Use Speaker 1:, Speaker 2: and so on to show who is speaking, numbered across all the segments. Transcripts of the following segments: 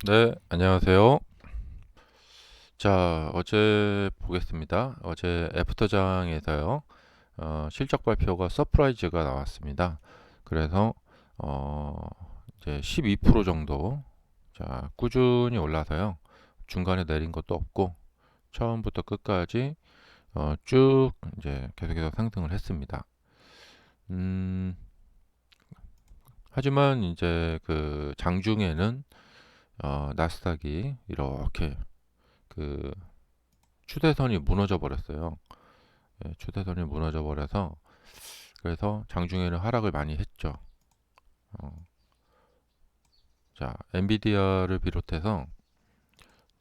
Speaker 1: 네, 안녕하세요. 자, 어제 보겠습니다. 어제 애프터장에서요, 실적 발표가 서프라이즈가 나왔습니다. 그래서, 어, 이제 12% 정도, 자, 꾸준히 올라서요. 중간에 내린 것도 없고, 처음부터 끝까지, 쭉, 이제 계속해서 상승을 했습니다. 음, 하지만 이제 그 장중에는, 나스닥이 이렇게 그 추세선이 무너져 버렸어요. 예, 추세선이 무너져 버려서 그래서 장중에는 하락을 많이 했죠. 어, 자, 엔비디아를 비롯해서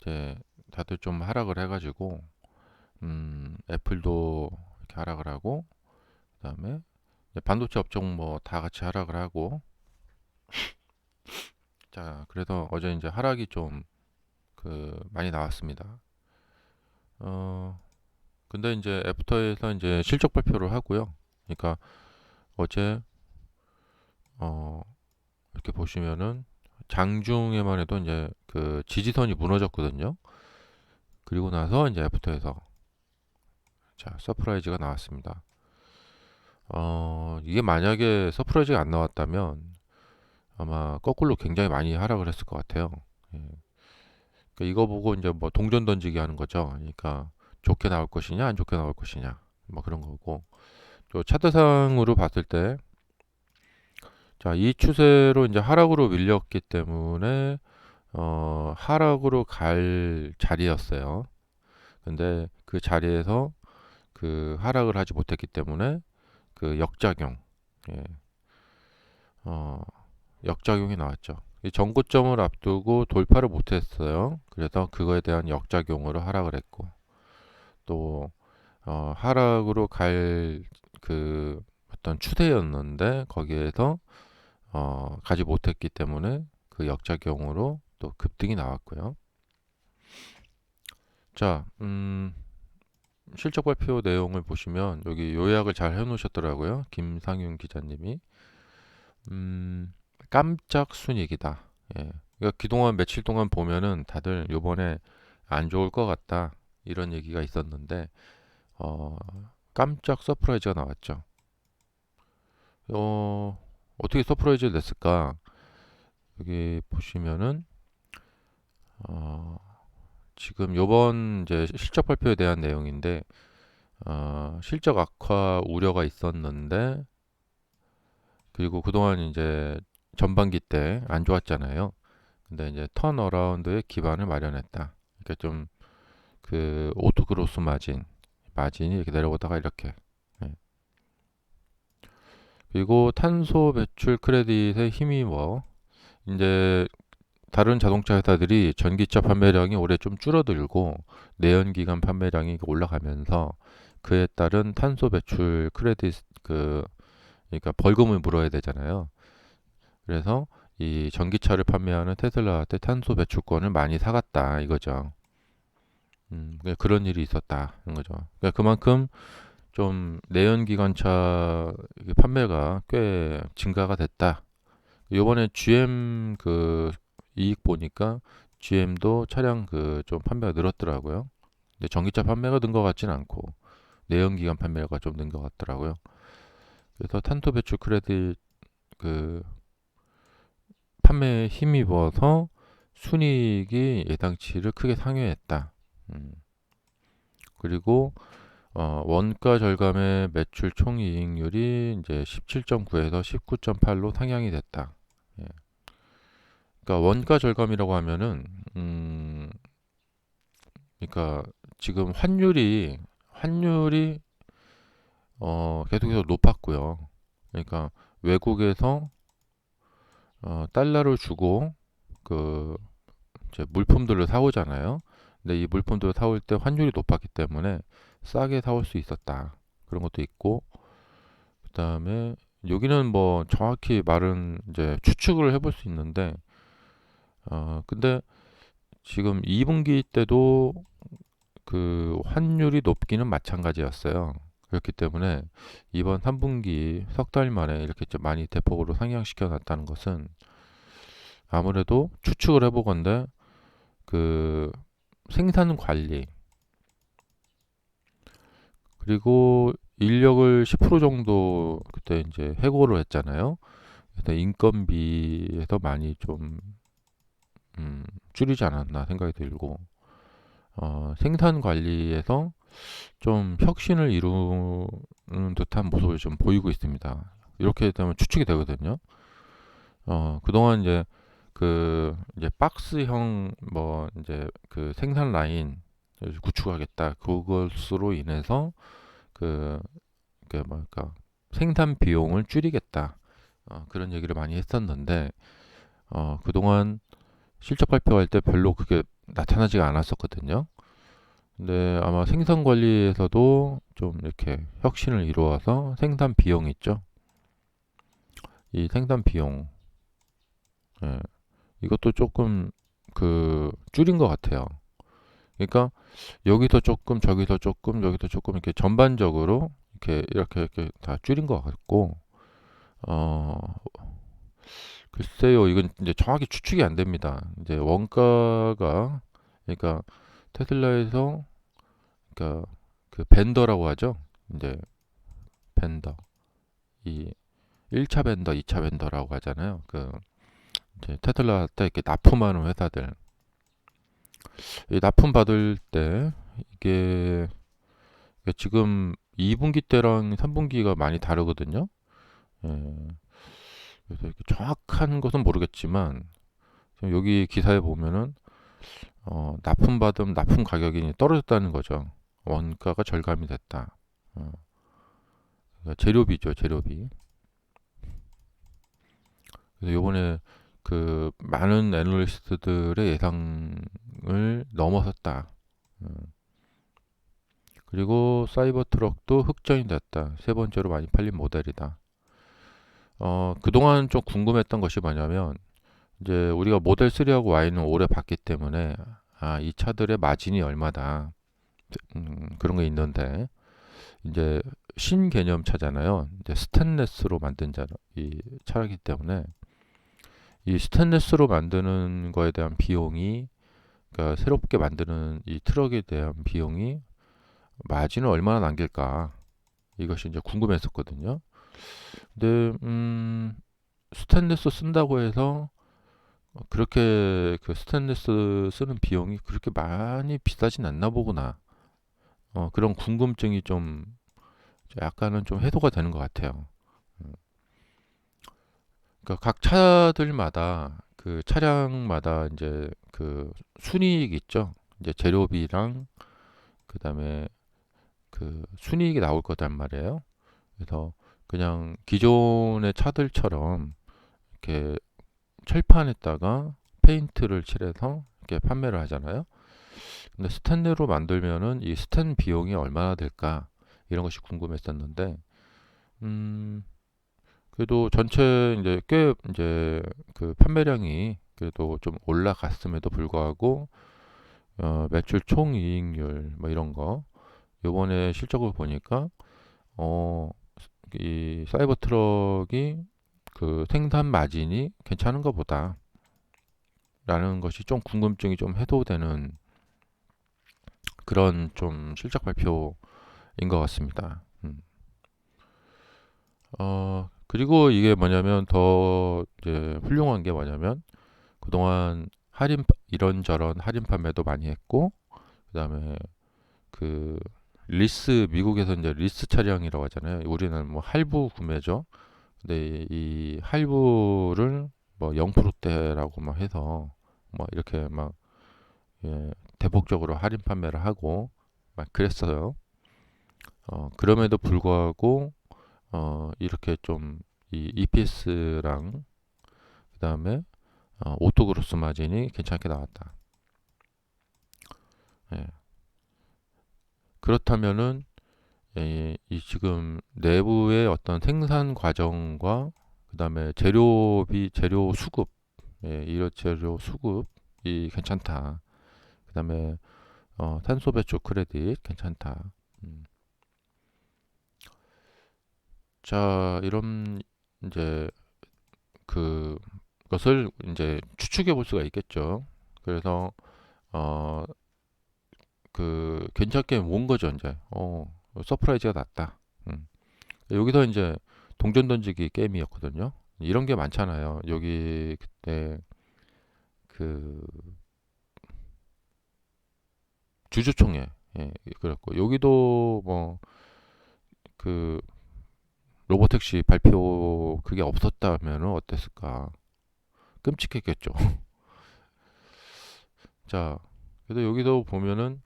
Speaker 1: 이제 다들 좀 하락을 해가지고 애플도 이렇게 하락을 하고 그다음에 이제 반도체 업종 뭐 다 같이 하락을 하고 자, 그래서 어제 이제 하락이 좀 그 많이 나왔습니다. 어, 근데 이제 애프터에서 이제 실적 발표를 하고요. 그러니까 어제 어, 이렇게 보시면은 장중에만 해도 이제 그 지지선이 무너졌거든요. 그리고 나서 이제 애프터에서 자 서프라이즈가 나왔습니다. 이게 만약에 서프라이즈가 안 나왔다면 아마 거꾸로 굉장히 많이 하락을 했을 것 같아요. 예. 그러니까 이거 보고 이제 뭐 동전 던지기 하는 거죠. 그러니까 좋게 나올 것이냐 안 좋게 나올 것이냐 뭐 그런 거고 또 차트상으로 봤을 때 자, 이 추세로 이제 하락으로 밀렸기 때문에 하락으로 갈 자리였어요. 근데 그 자리에서 그 하락을 하지 못했기 때문에 그 역작용, 예, 어, 역작용이 나왔죠. 이 전고점을 앞두고 돌파를 못했어요. 그래서 그거에 대한 역작용으로 하락을 했고 또 하락으로 갈 그 어떤 추세였는데 거기에서 가지 못했기 때문에 그 역작용으로 또 급등이 나왔고요. 자, 실적 발표 내용을 보시면 여기 요약을 잘 해놓으셨더라고요. 김상윤 기자님이. 깜짝 순이익이다. 예. 그러니까 그동안 며칠 동안 보면은 다들 요번에 안 좋을 것 같다. 이런 얘기가 있었는데, 어, 깜짝 서프라이즈가 나왔죠. 어, 어떻게 서프라이즈를 냈을까? 여기 보시면은, 어, 지금 요번 이제 실적 발표에 대한 내용인데, 실적 악화 우려가 있었는데, 그리고 그동안 이제 전반기 때 안 좋았잖아요. 근데 이제 턴어라운드의 기반을 마련했다. 그러니까 좀 그 오토그로스 마진이 이렇게 내려오다가 이렇게. 예. 그리고 탄소 배출 크레딧에 힘입어 이제 다른 자동차 회사들이 전기차 판매량이 올해 좀 줄어들고 내연기관 판매량이 올라가면서 그에 따른 탄소 배출 크레딧 그 그러니까 벌금을 물어야 되잖아요. 그래서 이 전기차를 판매하는 테슬라한테 탄소 배출권을 많이 사갔다 이거죠. 그러니까 그런 일이 있었다는 거죠. 그러니까 그만큼 좀 내연기관차 판매가 꽤 증가가 됐다. 요번에 GM 그 이익 보니까 GM도 차량 그 좀 판매가 늘었더라고요. 근데 전기차 판매가 는 것 같진 않고 내연기관 판매가 좀 는 것 같더라고요. 그래서 탄소 배출 크레딧 그 판매에 힘입어서 순이익이 예상치를 크게 상회했다. 음, 그리고 원가 절감의 매출 총이익률이 이제 17.9에서 19.8로 상향이 됐다. 예. 그러니까 원가 절감이라고 하면은 그러니까 지금 환율이 계속해서 높았고요. 그러니까 외국에서 달러를 주고 그 이제 물품들을 사오잖아요. 근데 이 물품들을 사올 때 환율이 높았기 때문에 싸게 사올 수 있었다. 그런 것도 있고 그다음에 여기는 뭐 정확히 말은 이제 추측을 해볼 수 있는데 근데 지금 2분기 때도 그 환율이 높기는 마찬가지였어요. 그렇기 때문에 이번 3분기 석 달 만에 이렇게 좀 많이 대폭으로 상향시켜 놨다는 것은 아무래도 추측을 해보건대 그 생산 관리 그리고 인력을 10% 정도 그때 이제 해고를 했잖아요. 그래서 인건비에서 많이 좀 줄이지 않았나 생각이 들고 생산 관리에서 좀 혁신을 이루는 듯한 모습을 좀 보이고 있습니다. 이렇게 되면 추측이 되거든요. 그동안 이제 박스형 뭐 이제 그 생산 라인 구축하겠다. 그것으로 인해서 그, 그 뭐랄까 생산 비용을 줄이겠다. 그런 얘기를 많이 했었는데 그동안 실적 발표할 때 별로 그게 나타나지가 않았었거든요. 근데 아마 생산 관리에서도 좀 이렇게 혁신을 이루어서 생산 비용 있죠. 이 생산 비용, 예, 이것도 조금 그 줄인 것 같아요. 그러니까 여기서 조금, 저기서 조금, 여기서 조금 이렇게 전반적으로 이렇게 다 줄인 것 같고, 어, 글쎄요, 이건 이제 정확히 추측이 안 됩니다. 이제 원가가 그러니까 테슬라에서 그러니까 그 벤더라고 하죠. 이제 벤더 이 1차 벤더, 2차 벤더라고 하잖아요. 그 이제 테슬라한테 이렇게 납품하는 회사들 이 납품 받을 때 이게 지금 2분기 때랑 3분기가 많이 다르거든요. 예, 그래서 이렇게 정확한 것은 모르겠지만 지금 여기 기사에 보면은 납품받은 납품 가격이 떨어졌다는 거죠. 원가가 절감이 됐다. 어, 그러니까 재료비죠, 재료비. 그래서 요번에 그 많은 애널리스트들의 예상을 넘어섰다. 어, 그리고 사이버 트럭도 흑전이 됐다. 세 번째로 많이 팔린 모델이다. 그동안 좀 궁금했던 것이 뭐냐면, 이제 우리가 모델 3하고 Y는 오래 봤기 때문에, 이 차들의 마진이 얼마다. 그런 게 있는데, 이제 신개념 차잖아요. 이제 스테인레스로 만든 이 차이기 때문에, 이 스테인레스로 만드는 거에 대한 비용이, 그러니까 새롭게 만드는 이 트럭에 대한 비용이 마진을 얼마나 남길까? 이것이 이제 궁금했었거든요. 근데 스테인리스 쓴다고 해서 그렇게 그 스테인리스 쓰는 비용이 그렇게 많이 비싸진 않나 보구나. 그런 궁금증이 좀 약간은 좀 해소가 되는 것 같아요. 음, 그러니까 각 차들마다 그 차량마다 이제 그 순이익 있죠. 이제 재료비랑 그다음에 그 순이익이 나올 거단 말이에요. 그래서 그냥 기존의 차들처럼 이렇게 철판에다가 페인트를 칠해서 이렇게 판매를 하잖아요. 근데 스텐레로 만들면은 이 스텐 비용이 얼마나 될까 이런 것이 궁금했었는데, 음, 그래도 전체 이제 꽤 이제 그 판매량이 그래도 좀 올라갔음에도 불구하고 매출 총이익률 뭐 이런 거 요번에 실적을 보니까 어, 이 사이버 트럭이 그 생산 마진이 괜찮은 것보다 라는 것이 좀 궁금증이 좀 해소되는 그런 좀 실적 발표인 것 같습니다. 그리고 이게 뭐냐면 더 이제 훌륭한 게 뭐냐면 그동안 이런저런 할인 판매도 많이 했고, 그 다음에 그 미국에서 이제 리스 차량이라고 하잖아요. 우리는 뭐 할부 구매죠. 근데 이 할부를 뭐 0%대라고 막 해서 뭐 이렇게 막 예, 대폭적으로 할인 판매를 하고 막 그랬어요. 그럼에도 불구하고 이렇게 좀 이 EPS랑 그다음에 오토그로스 마진이 괜찮게 나왔다. 예. 그렇다면은 이 지금 내부의 어떤 생산 과정과 그다음에 재료 수급, 이런 재료 수급이 괜찮다. 그다음에 탄소 배출 크레딧 괜찮다. 음. 자, 이런 이제 그 것을 이제 추측해 볼 수가 있겠죠. 그래서 어, 괜찮게 온 거죠, 이제. 서프라이즈가 났다. 음. 여기서 이제 동전 던지기 게임이었거든요. 이런 게 많잖아요. 여기 그때 그 주주총회, 예, 그랬고 여기도 뭐 그 로보택시 발표 그게 없었다면 어땠을까? 끔찍했겠죠. 자, 그래도 여기도 보면은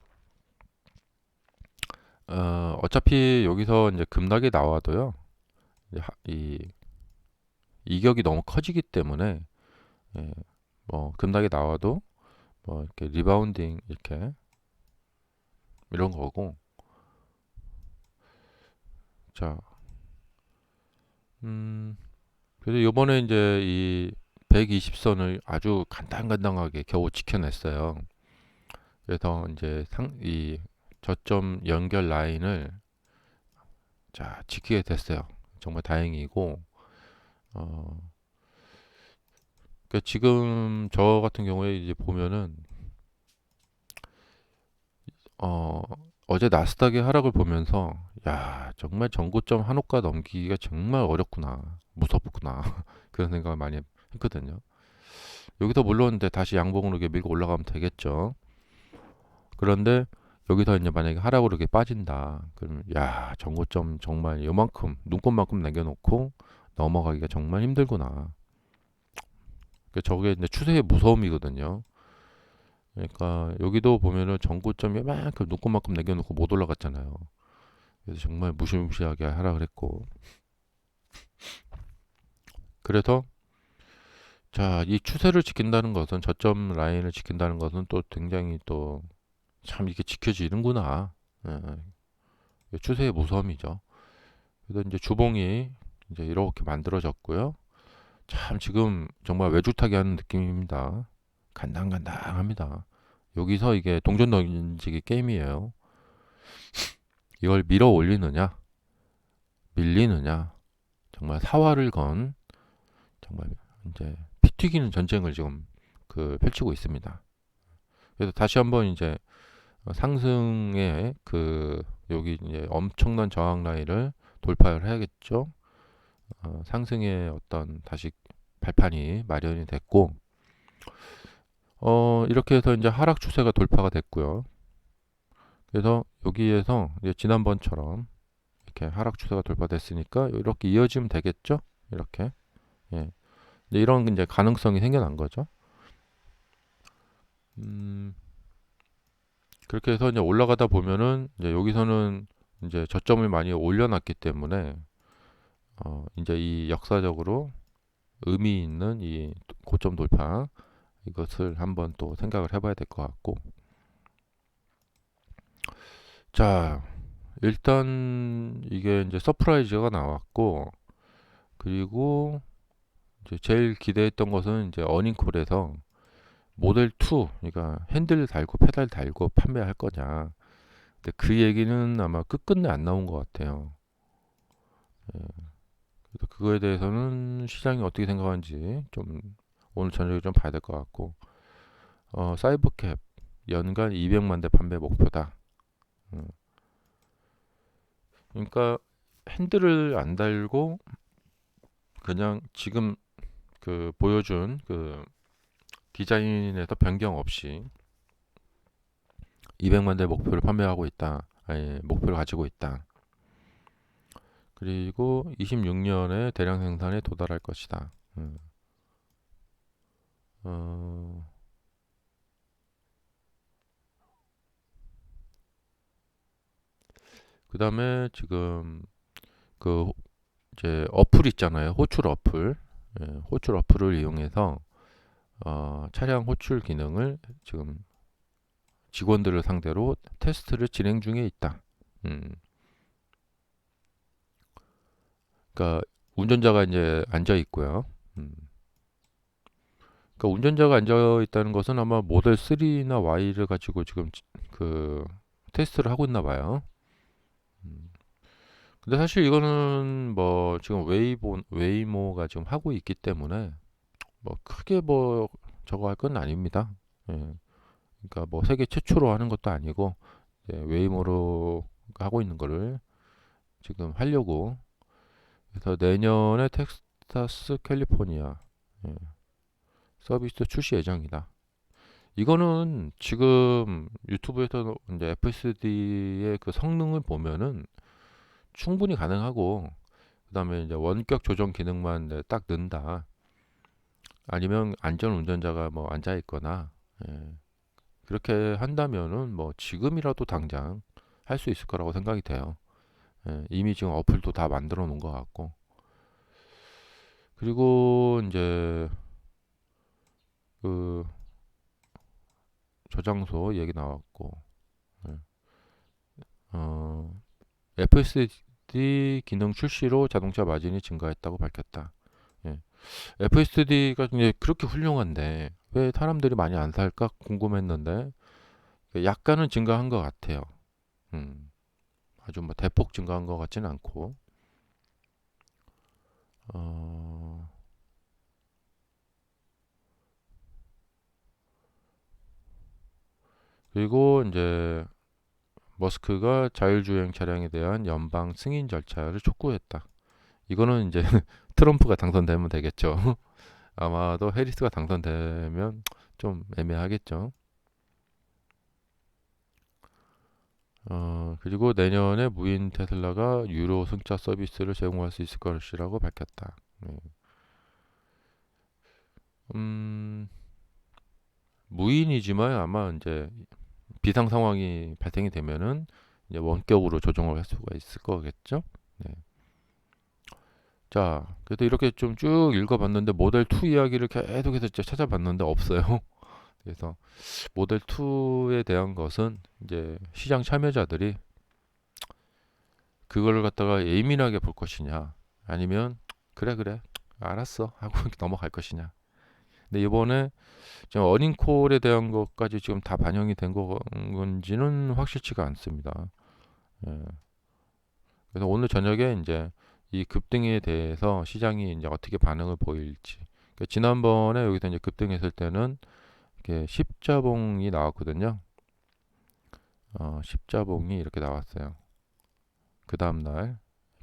Speaker 1: 어차피 여기서 이제 급락이 나와도요. 이 이격이 너무 커지기 때문에 예, 뭐 급락이 나와도 뭐 이렇게 리바운딩 이렇게 이런 거고. 자, 그래도 요번에 이제 이 120선을 아주 간당간당하게 겨우 지켜냈어요. 그래서 이제 이 저점 연결 라인을 자 지키게 됐어요. 정말 다행이고 어, 그러니까 지금 저 같은 경우에 이제 보면은 어, 어제 나스닥의 하락을 보면서 야 정말 전고점 한호가 넘기기가 정말 어렵구나 무섭구나 그런 생각을 많이 했거든요. 여기서 물론 이제 다시 양봉으로 이렇게 밀고 올라가면 되겠죠. 그런데 여기서 이제 만약에 하락으로 이렇게 빠진다. 그러면 야 전고점 정말 요만큼 눈곱만큼 남겨놓고 넘어가기가 정말 힘들구나. 저게 이제 추세의 무서움이거든요. 그러니까 여기도 보면은 전고점 요만큼 눈곱만큼 남겨놓고 못 올라갔잖아요. 그래서 정말 무시무시하게 하락을 했고. 그래서 자, 이 추세를 지킨다는 것은 저점 라인을 지킨다는 것은 또 굉장히 또 참 이게 지켜지는구나. 추세의 무서움이죠. 그래서 이제 주봉이 이제 이렇게 만들어졌고요. 참 지금 정말 외줄타기 하는 느낌입니다. 간당간당합니다. 여기서 이게 동전 던지기 게임이에요. 이걸 밀어 올리느냐, 밀리느냐, 정말 사활을 건 정말 이제 피 튀기는 전쟁을 지금 펼치고 있습니다. 그래서 다시 한번 이제 상승의 여기 이제 엄청난 저항 라인을 돌파를 해야겠죠. 상승의 어떤 다시 발판이 마련이 됐고, 이렇게 해서 이제 하락 추세가 돌파가 됐고요. 그래서 여기에서 이제 지난번처럼 이렇게 하락 추세가 돌파됐으니까 이렇게 이어지면 되겠죠. 이렇게. 예. 이런 이제 가능성이 생겨난 거죠. 음, 그렇게 해서 이제 올라가다 보면은 이제 여기서는 이제 저점을 많이 올려놨기 때문에 이제 이 역사적으로 의미 있는 이 고점 돌파 이것을 한번 또 생각을 해봐야 될 것 같고. 자, 일단 이게 이제 서프라이즈가 나왔고, 그리고 이제 제일 기대했던 것은 이제 어닝콜에서 모델 2, 그러니까 핸들 달고 페달 달고 판매할 거냐. 근데 그 얘기는 아마 끝끝내 안 나온 것 같아요. 예, 그래서 그거에 대해서는 시장이 어떻게 생각하는지 좀 오늘 저녁에 좀 봐야 될 것 같고, 사이버캡 연간 200만 대 판매 목표다. 음, 그러니까 핸들을 안 달고 그냥 지금 보여준 디자인에서 변경 없이 200만 대 목표를 판매하고 있다. 아니, 목표를 가지고 있다. 그리고 26년에 대량 생산에 도달할 것이다. 어, 그 다음에 지금 그 이제 어플 있잖아요. 호출 어플. 예, 호출 어플을 이용해서 차량 호출 기능을 지금 직원들을 상대로 테스트를 진행 중에 있다. 음, 그러니까 운전자가 이제 앉아 있고요. 음, 그러니까 운전자가 앉아 있다는 것은 아마 모델 3나 Y를 가지고 지금 그 테스트를 하고 있나 봐요. 음, 근데 사실 이거는 뭐 지금 웨이모가 지금 하고 있기 때문에 뭐 크게 뭐 저거 할 건 아닙니다. 예. 그러니까 뭐 세계 최초로 하는 것도 아니고 웨이모로 하고 있는 거를 지금 하려고. 그래서 내년에 텍사스, 캘리포니아 예, 서비스 출시 예정이다. 이거는 지금 유튜브에서 이제 FSD의 그 성능을 보면은 충분히 가능하고, 그다음에 이제 원격 조정 기능만 딱 넣는다. 아니면 안전 운전자가 뭐 앉아 있거나 예, 그렇게 한다면은 뭐 지금이라도 당장 할 수 있을 거라고 생각이 돼요. 예, 이미 지금 어플도 다 만들어 놓은 것 같고. 그리고 이제 그 저장소 얘기 나왔고, 예. 어, FSD 기능 출시로 자동차 마진이 증가했다고 밝혔다. 예. FSD가 이제 그렇게 훌륭한데 왜 사람들이 많이 안 살까 궁금했는데 약간은 증가한 것 같아요. 음, 아주 뭐 대폭 증가한 것 같지는 않고. 어, 그리고 이제 머스크가 자율주행 차량에 대한 연방 승인 절차를 촉구했다. 이거는 이제 트럼프가 당선되면 되겠죠. 아마도 해리스가 당선되면 좀 애매하겠죠. 그리고 내년에 무인 테슬라가 유로 승차 서비스를 제공할 수 있을 것이라고 밝혔다. 네. 음, 무인이지만 아마 이제 비상 상황이 발생이 되면은 이제 원격으로 조정을 할 수가 있을 거겠죠. 네. 자, 그래도 이렇게 좀 쭉 읽어봤는데 모델 2 이야기를 계속해서 찾아봤는데 없어요. 그래서 모델 2에 대한 것은 이제 시장 참여자들이 그거를 갖다가 예민하게 볼 것이냐, 아니면 그래 그래 알았어 하고 넘어갈 것이냐. 근데 이번에 지금 어닝콜에 대한 것까지 지금 다 반영이 된 건지는 확실치가 않습니다. 예. 그래서 오늘 저녁에 이제 이 급등에 대해서 시장이 이제 어떻게 반응을 보일지. 그러니까 지난번에 여기서 이제 급등했을 때는 이렇게 십자봉이 나왔거든요. 십자봉이 이렇게 나왔어요. 그 다음 날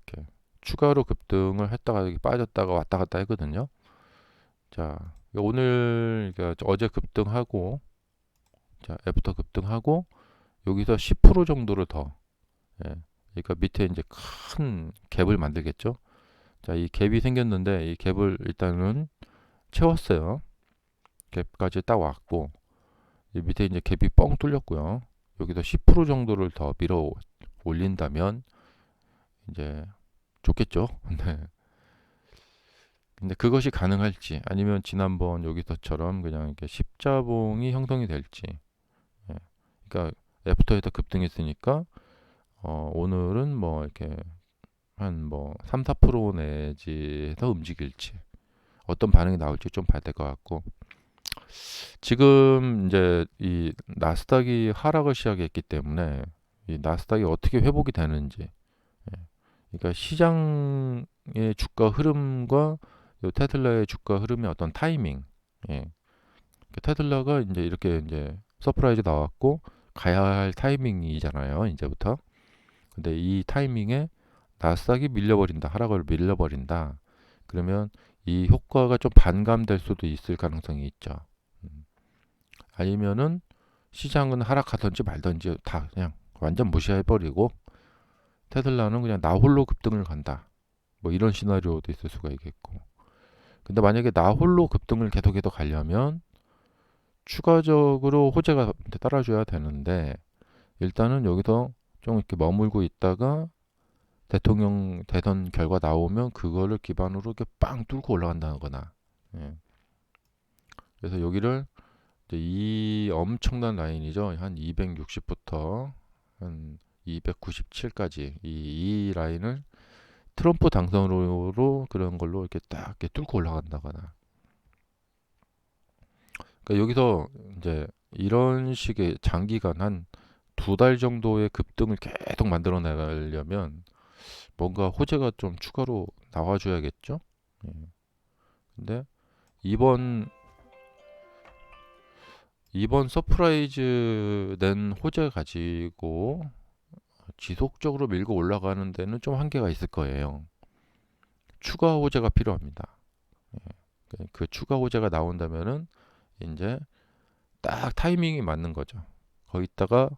Speaker 1: 이렇게 추가로 급등을 했다가 여기 빠졌다가 왔다 갔다 했거든요. 자, 오늘 그러니까 어제 급등하고, 자, 애프터 급등하고 여기서 10% 정도를 더, 예, 그러니까 밑에 이제 큰 갭을 만들겠죠. 자, 이 갭이 생겼는데 이 갭을 일단은 채웠어요. 갭까지 딱 왔고, 이 밑에 이제 갭이 뻥 뚫렸고요. 여기서 10% 정도를 더 밀어 올린다면 이제 좋겠죠. 네. 근데 그것이 가능할지, 아니면 지난번 여기서처럼 그냥 이렇게 십자봉이 형성이 될지. 예. 그러니까 애프터에서 급등했으니까 오늘은 뭐 이렇게 한 뭐 3, 4% 내지에서 움직일지, 어떤 반응이 나올지 좀 봐야 될 것 같고. 지금 이제 이 나스닥이 하락을 시작했기 때문에 이 나스닥이 어떻게 회복이 되는지, 예. 그러니까 시장의 주가 흐름과 요 테슬라의 주가 흐름의 어떤 타이밍, 예. 테슬라가 이제 이렇게 이제 서프라이즈 나왔고 가야 할 타이밍이잖아요, 이제부터. 근데 이 타이밍에 나스닥이 밀려버린다, 하락을 밀려버린다. 그러면 이 효과가 좀 반감될 수도 있을 가능성이 있죠. 음. 아니면은 시장은 하락하든지 말든지 다 그냥 완전 무시해버리고 테슬라는 그냥 나 홀로 급등을 간다. 뭐 이런 시나리오도 있을 수가 있겠고. 근데 만약에 나 홀로 급등을 계속해서 가려면 추가적으로 호재가 따라줘야 되는데, 일단은 여기서 좀 이렇게 머물고 있다가 대통령 대선 결과 나오면 그거를 기반으로 이렇게 빵 뚫고 올라간다거나, 예. 그래서 여기를 이제 이 엄청난 라인이죠. 한 260부터 한 297까지 이 라인을 트럼프 당선으로 그런 걸로 이렇게 딱 이렇게 뚫고 올라간다거나. 그러니까 여기서 이제 이런 식의 장기간 한 2달 정도의 급등을 계속 만들어 나가려면 뭔가 호재가 좀 추가로 나와줘야겠죠. 예. 근데 이번 서프라이즈 낸 호재 가지고 지속적으로 밀고 올라가는 데는 좀 한계가 있을 거예요. 추가 호재가 필요합니다. 예, 그 추가 호재가 나온다면은 이제 딱 타이밍이 맞는 거죠. 거기다가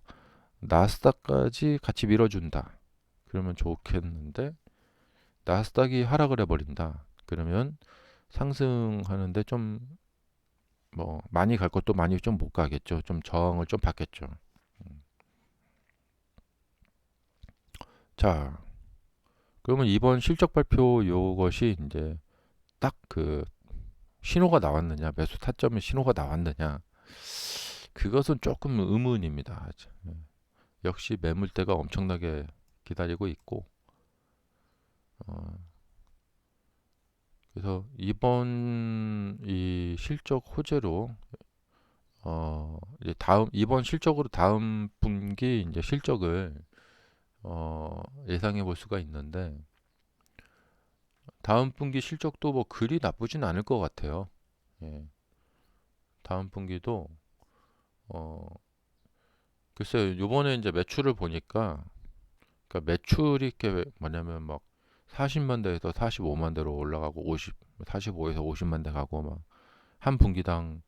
Speaker 1: 나스닥까지 같이 밀어준다. 그러면 좋겠는데 나스닥이 하락을 해버린다. 그러면 상승하는데 좀 뭐 많이 갈 것도 많이 좀 못 가겠죠. 좀 저항을 좀 받겠죠. 자, 그러면 이번 실적 발표 요것이 이제 딱 그 신호가 나왔느냐, 매수 타점의 신호가 나왔느냐, 그것은 조금 의문입니다. 역시 매물대가 엄청나게 기다리고 있고, 어, 그래서 이번 이 실적 호재로 이제 이번 실적으로 다음 분기 이제 실적을 예상해 볼 수가 있는데 다음 분기 실적도 뭐 그리 나쁘진 않을 것 같아요. 예. 다음 분기도 어 글쎄요. 요번에 이제 매출을 보니까 그러니까 매출이 이렇게 뭐냐면 막 40만 대에서 45만 대로 올라가고 45에서 50만 대 가고 막 한 분기당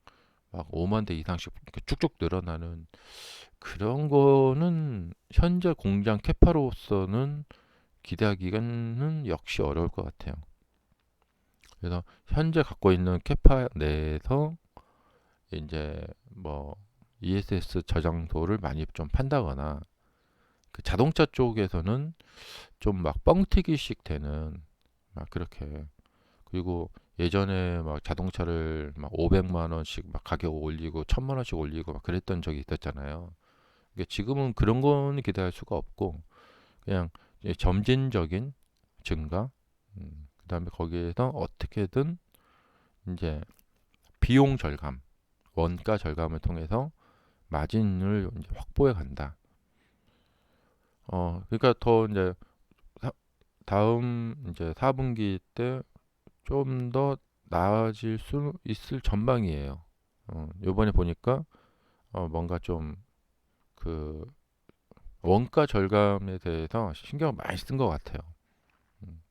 Speaker 1: 막 5만 대 이상씩 이렇게 쭉쭉 늘어나는 그런 거는 현재 공장 캐파로서는 기대하기는 역시 어려울 것 같아요. 그래서 현재 갖고 있는 캐파 내에서 이제 뭐 ESS 저장소를 많이 좀 판다거나 그 자동차 쪽에서는 좀 막 뻥튀기식 되는 막 그렇게 그리고 예전에 막 자동차를 막 500만 원씩 막 가격 올리고 1000만 원씩 올리고 막 그랬던 적이 있었잖아요. 그러니까 지금은 그런 거는 기대할 수가 없고 그냥 점진적인 증가 그다음에 거기에서 어떻게든 이제 비용 절감 원가 절감을 통해서 마진을 이제 확보해 간다. 그러니까 더 이제 다음 이제 4분기 때 좀 더 나아질 수 있을 전망이에요. 요번에 보니까 뭔가 좀 그 원가 절감에 대해서 신경을 많이 쓴 것 같아요. 음,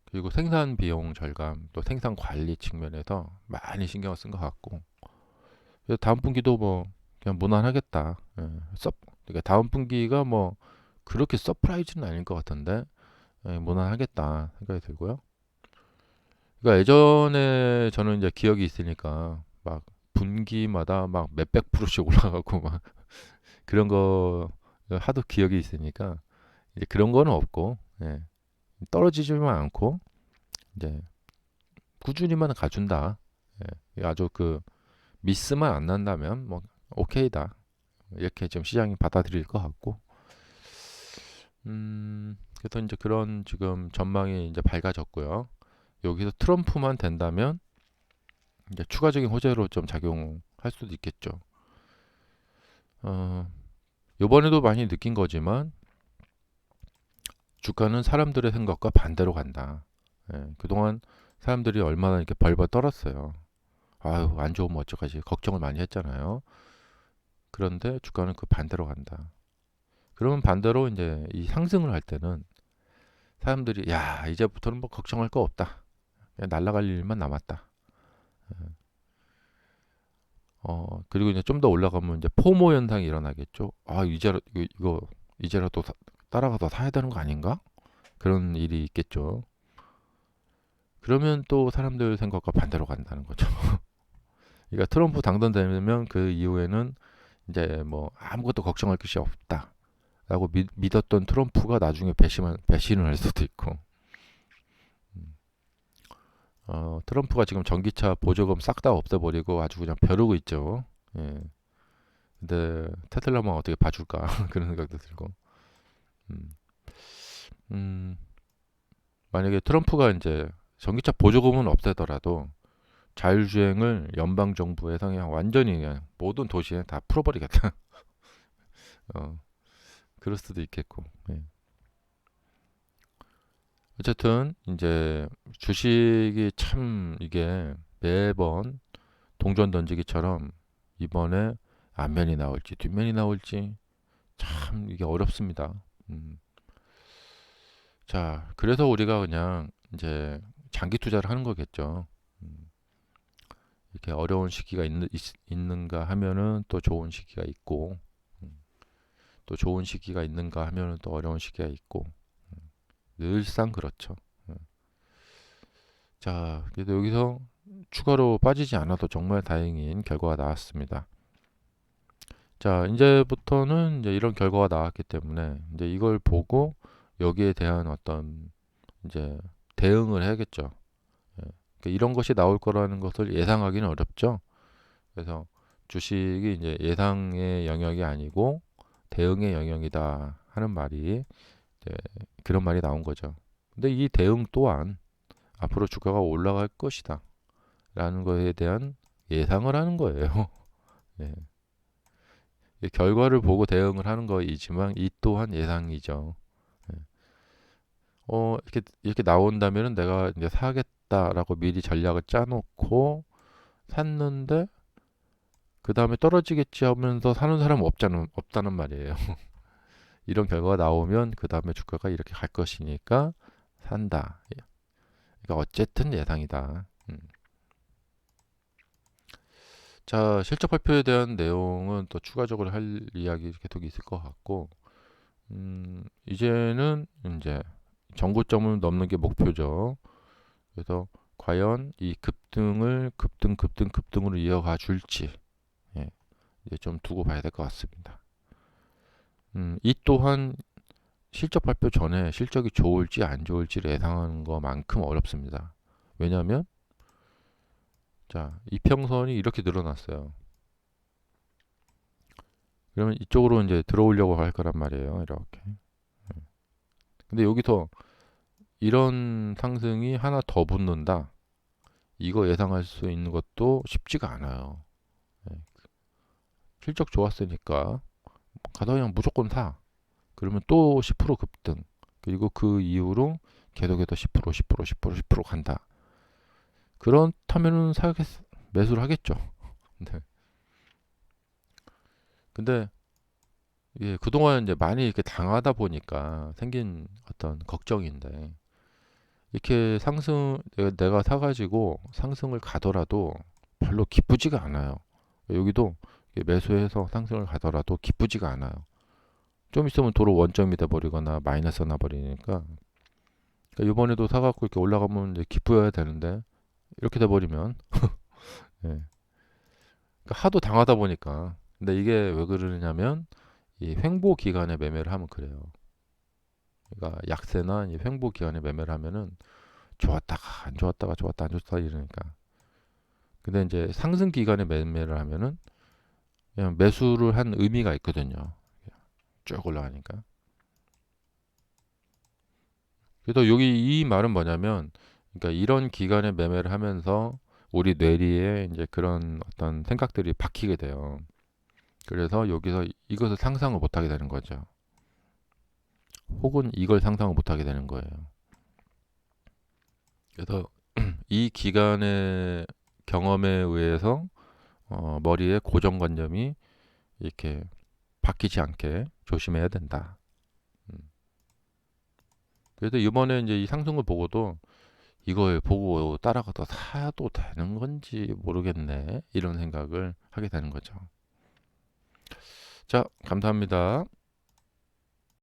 Speaker 1: 그리고 생산 비용 절감, 또 생산 관리 측면에서 많이 신경을 쓴 것 같고, 그래서 다음 분기도 뭐 그냥 무난하겠다. 예, 그러니까 다음 분기가 뭐 그렇게 서프라이즈는 아닐 것 같은데 무난하겠다 생각이 들고요. 그러니까 예전에 저는 이제 기억이 있으니까 막 분기마다 막 몇백 프로씩 올라가고 막 그런 거 하도 기억이 있으니까 이제 그런 거는 없고 예, 떨어지지만 않고 이제 꾸준히만 가준다. 예, 아주 그 미스만 안 난다면 뭐 오케이다. 이렇게 좀 시장이 받아들일 것 같고 그래서 이제 그런 지금 전망이 이제 밝아졌고요. 여기서 트럼프만 된다면 이제 추가적인 호재로 좀 작용할 수도 있겠죠. 어, 요번에도 많이 느낀 거지만 주가는 사람들의 생각과 반대로 간다. 예, 그동안 사람들이 얼마나 이렇게 벌벌 떨었어요. 아유, 안 좋으면 어쩌까지 걱정을 많이 했잖아요. 그런데 주가는 그 반대로 간다. 그러면 반대로 이제 이 상승을 할 때는 사람들이 야, 이제부터는 뭐 걱정할 거 없다. 그냥 날아갈 일만 남았다. 그리고 이제 좀 더 올라가면 이제 포모 현상이 일어나겠죠. 아, 이거 이제라도 따라가서 사야 되는 거 아닌가? 그런 일이 있겠죠. 그러면 또 사람들 생각과 반대로 간다는 거죠. 그러니까 트럼프 당선되면 그 이후에는 이제 뭐 아무것도 걱정할 것이 없다라고 믿었던 트럼프가 나중에 배신을 할 수도 있고. 음, 트럼프가 지금 전기차 보조금 싹 다 없애버리고 아주 그냥 벼르고 있죠. 예. 근데 테슬라만 어떻게 봐줄까 그런 생각도 들고. 음, 음, 만약에 트럼프가 이제 전기차 보조금은 없애더라도 자율주행을 연방 정부에서 그냥 완전히 그냥 모든 도시에 다 풀어버리겠다. 어, 그럴 수도 있겠고. 예. 어쨌든 이제 주식이 참 이게 매번 동전 던지기처럼 이번에 앞면이 나올지 뒷면이 나올지 참 이게 어렵습니다. 음. 자, 그래서 우리가 그냥 이제 장기 투자를 하는 거겠죠. 음. 이렇게 어려운 시기가 있는가 하면은 또 좋은 시기가 있고, 음. 또 좋은 시기가 있는가 하면은 또 어려운 시기가 있고, 늘상 그렇죠. 음. 자, 그래도 여기서 추가로 빠지지 않아도 정말 다행인 결과가 나왔습니다. 자, 이제부터는 이제 이런 결과가 나왔기 때문에 이제 이걸 보고 여기에 대한 어떤 이제 대응을 해야겠죠. 예. 그러니까 이런 것이 나올 거라는 것을 예상하기는 어렵죠. 그래서 주식이 이제 예상의 영역이 아니고 대응의 영역이다 하는 말이 이제 그런 말이 나온 거죠. 근데 이 대응 또한 앞으로 주가가 올라갈 것이다 라는 거에 대한 예상을 하는 거예요. 예. 결과를 보고 대응을 하는 거이지만 이 또한 예상이죠. 예. 이렇게 나온다면은 내가 이제 사겠다라고 미리 전략을 짜놓고 샀는데 그 다음에 떨어지겠지 하면서 사는 사람은 없다는 말이에요. 이런 결과가 나오면 그 다음에 주가가 이렇게 갈 것이니까 산다. 그러니까 어쨌든 예상이다. 자, 실적 발표에 대한 내용은 또 추가적으로 할 이야기 계속 있을 것 같고, 이제는 이제 정고점을 넘는 게 목표죠. 그래서 과연 이 급등으로 이어가 줄지, 예, 이제 좀 두고 봐야 될 것 같습니다. 이 또한 실적 발표 전에 실적이 좋을지 안 좋을지를 예상하는 것만큼 어렵습니다. 왜냐하면 자, 이평선이 이렇게 늘어났어요. 그러면 이쪽으로 이제 들어오려고 할 거란 말이에요. 이렇게. 근데 여기서 이런 상승이 하나 더 붙는다. 이거 예상할 수 있는 것도 쉽지가 않아요. 예. 실적 좋았으니까 가서 그냥 무조건 사. 그러면 또 10% 급등. 그리고 그 이후로 계속해서 10%, 10%, 10%, 10% 간다. 그렇다면은 매수를 하겠죠. 네. 근데 예, 그동안 이제 많이 이렇게 당하다 보니까 생긴 어떤 걱정인데 이렇게 내가 사가지고 상승을 가더라도 별로 기쁘지가 않아요. 여기도 매수해서 상승을 가더라도 기쁘지가 않아요. 좀 있으면 도로 원점이 돼 버리거나 마이너스 나 버리니까 그러니까 이번에도 사갖고 이렇게 올라가면 이제 기뻐야 되는데 이렇게 돼 버리면 예. 그러니까 하도 당하다 보니까 근데 이게 왜 그러냐면 이 횡보 기간에 매매를 하면 그래요. 그러니까 약세나 이 횡보 기간에 매매를 하면은 좋았다가 안 좋았다가 좋았다 안 좋았다 이러니까. 근데 이제 상승 기간에 매매를 하면은 그냥 매수를 한 의미가 있거든요. 쭉 올라가니까. 그래서 여기 이 말은 뭐냐면, 그러니까 이런 기간에 매매를 하면서 우리 뇌리에 이제 그런 어떤 생각들이 박히게 돼요. 그래서 여기서 이것을 상상을 못하게 되는 거죠. 혹은 이걸 상상을 못하게 되는 거예요. 그래서 이 기간의 경험에 의해서 머리에 고정관념이 이렇게 바뀌지 않게 조심해야 된다. 음. 그래서 이번에 이제 이 상승을 보고도 이걸 보고 따라가다 사도 되는 건지 모르겠네. 이런 생각을 하게 되는 거죠. 자, 감사합니다.